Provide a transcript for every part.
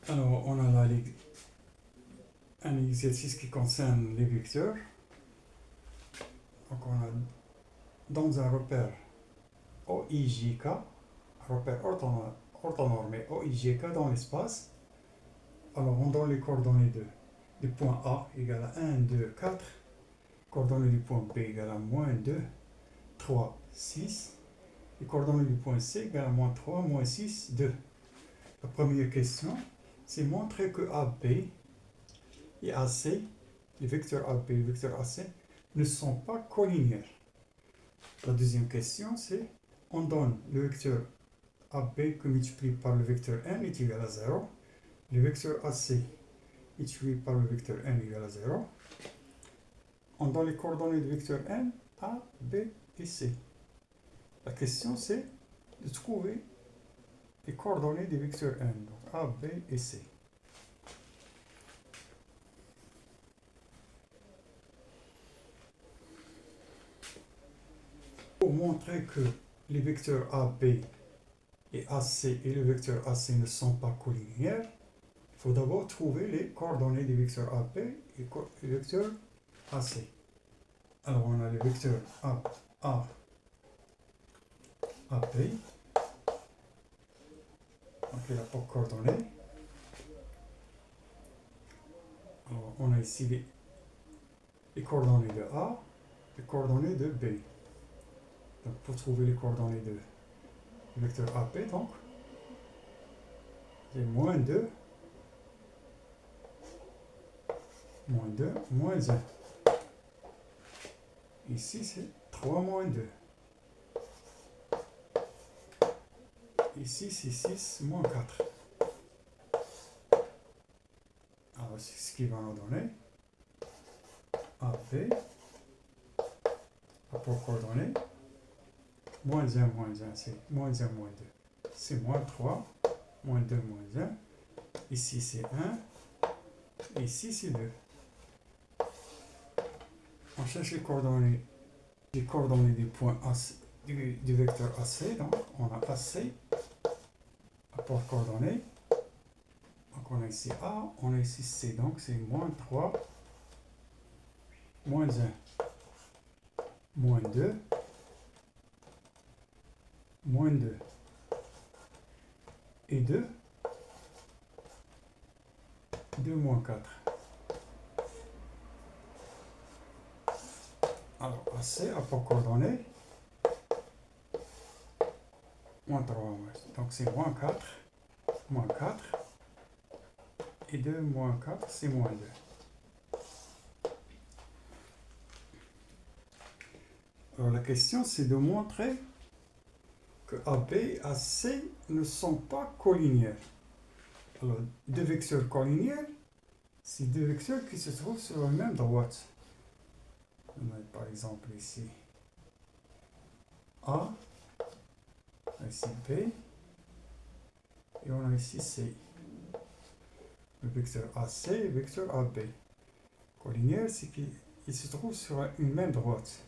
Alors, on a là un exercice qui concerne les vecteurs. Donc, on a dans un repère OIJK, repère orthonormé OIJK dans l'espace. Alors, on donne les coordonnées du point A égale à 1, 2, 4. Coordonnées du point B égale à moins 2, 3, 6. Les coordonnées du point C égale à moins 3, moins 6, 2. La première question, c'est montrer que AB et AC, les vecteurs AB et les vecteurs AC, ne sont pas collinéaires. La deuxième question, c'est on donne le vecteur AB que multiplié par le vecteur n est égal à 0. Le vecteur AC multiplié par le vecteur n est égal à 0. On donne les coordonnées du vecteur n, A, B et C. La question, c'est de trouver les coordonnées des vecteurs n, donc A, B et C. Pour montrer que les vecteurs AB et AC et le vecteur AC ne sont pas collinéaires, il faut d'abord trouver les coordonnées des vecteurs AB et les vecteurs AC. Alors on a les vecteurs A, AP, donc il n'a pas de coordonnées. Alors on a ici les coordonnées de A, les coordonnées de B. Donc pour trouver les coordonnées du vecteur AP, donc, c'est moins 2, moins 1. Ici, c'est 3 moins 2. Ici, c'est 6 moins 4. Alors, c'est ce qui va nous donner AB, rapport coordonnées, moins 1, c'est moins 1, moins 2. C'est moins 3, moins 2, moins 1. Ici, c'est 1. Ici, c'est 2. On cherche les coordonnées du point AC, du vecteur AC. Donc, on a AC, rapport coordonnées. Donc, on a ici A, on a ici C. Donc, c'est moins 3, moins 1, moins 2, moins 2. Et 2, 2 moins 4. Alors, AC, rapport coordonnées, moins 3. Donc, c'est moins 4, moins 4. Et 2 moins 4, c'est moins 2. Alors, la question, c'est de montrer que AB et AC ne sont pas collinéaires. Alors, deux vecteurs collinéaires, c'est deux vecteurs qui se trouvent sur la même droite. On a par exemple ici A, ici B, et on a ici C. Le vecteur AC et le vecteur AB. Collinéaire, c'est qu'ils se trouvent sur une même droite.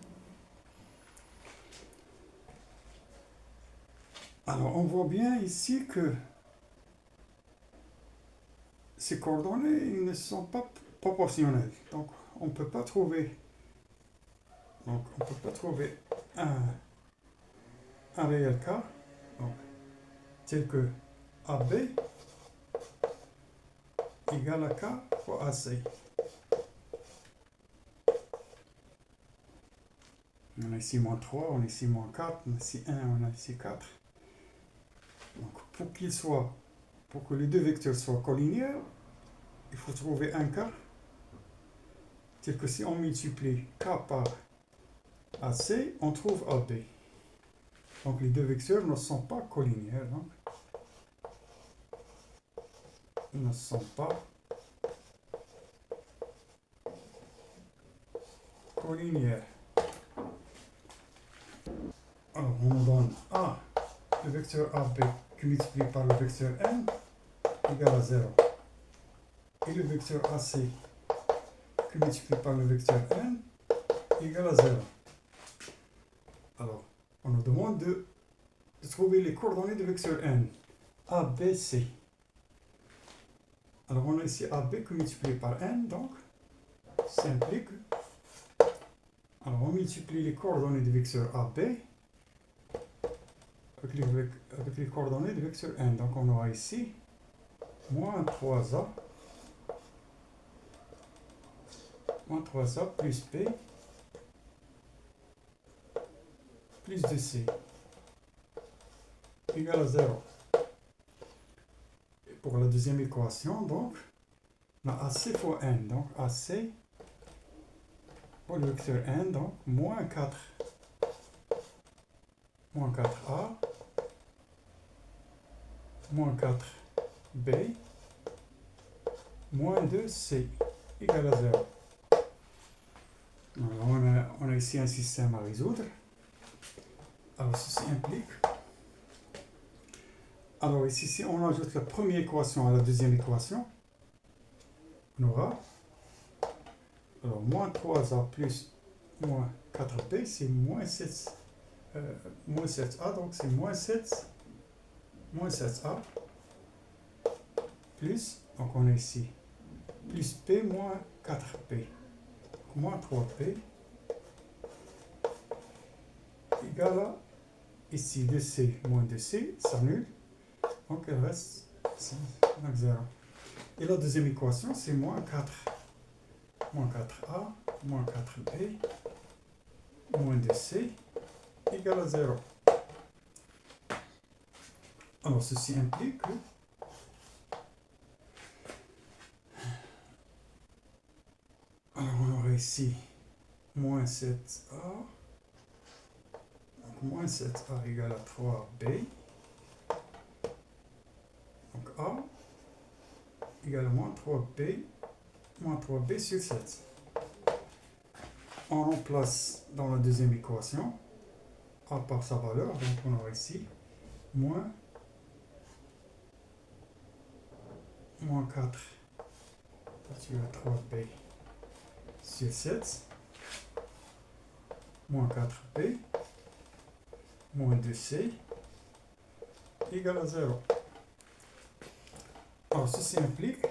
Alors, on voit bien ici que ces coordonnées ne sont pas proportionnelles. Donc, on ne peut pas trouver un réel cas, donc, tel que AB égale à K fois AC. On a ici moins 3, on a ici moins 4, on a ici 1, on a ici 4. Donc, pour que les deux vecteurs soient collinéaires, il faut trouver un cas tel que si on multiplie K par AC, on trouve AB. Donc les deux vecteurs ne sont pas collinéaires. Donc, ils ne sont pas collinéaires. Alors on donne A, le vecteur AB qui multiplie par le vecteur n égale à 0. Et le vecteur AC qui multiplie par le vecteur n égale à 0. Alors, on nous demande de trouver les coordonnées du vecteur n. A, B, C. Alors on a ici AB que multiplié par n, donc ça implique. Alors on multiplie les coordonnées du vecteur AB avec les coordonnées du vecteur n. Donc on aura ici moins 3A plus B plus 2C égale à 0. Et pour la deuxième équation, donc, on a AC fois n. Donc AC pour le vecteur n, donc moins 4A moins 4B moins 2C égale à 0. Alors on a ici un système à résoudre. Alors ceci implique. Alors ici, si on ajoute la première équation à la deuxième équation, on aura alors moins 3A plus moins 4B, c'est moins 7A, donc c'est moins 7A plus, donc on a ici plus B moins 4B, donc moins 3B égale à ici 2C moins 2C, ça s'annule, donc il reste 0. Et la deuxième équation, c'est moins 4A moins 4B moins 2C égale à 0. Alors ceci implique que alors on aurait ici moins 7A, donc moins 7A égale à 3B, donc A égale à moins 3B sur 7. On remplace dans la deuxième équation A par sa valeur, donc on aura ici moins 4 sur 3B sur 7 moins 4B moins 2C égale à 0. Alors ceci implique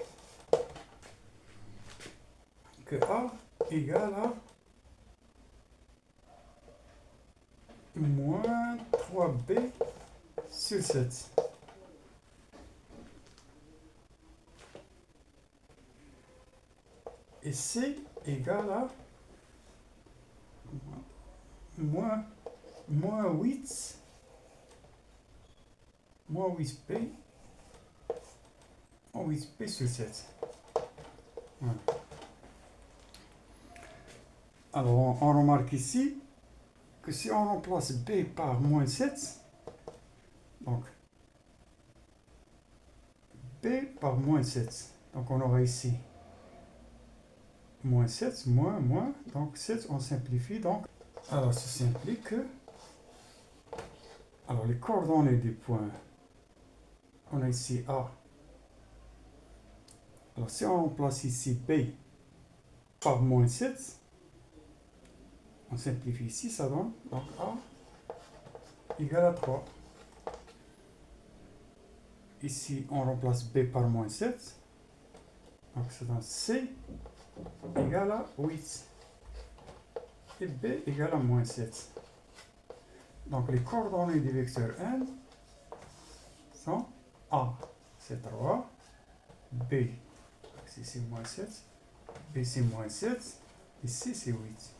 que A égale à moins 3B sur 7. Et C égale à moins 8B sur 7. Voilà. Alors on remarque ici que si on remplace B par moins 7, donc B par moins 7, donc on aura ici moins 7, moins, donc 7 on simplifie, donc alors ceci implique que alors les coordonnées des points, on a ici A. Alors si on remplace ici B par moins 7, on simplifie ici, ça donne donc A égale à 3. Ici on remplace B par moins 7, donc ça donne C égale à 8 et B égale à moins 7. Donc les coordonnées du vecteur n sont A c'est 3, B c'est moins 7, B c'est moins 7 et C c'est 8.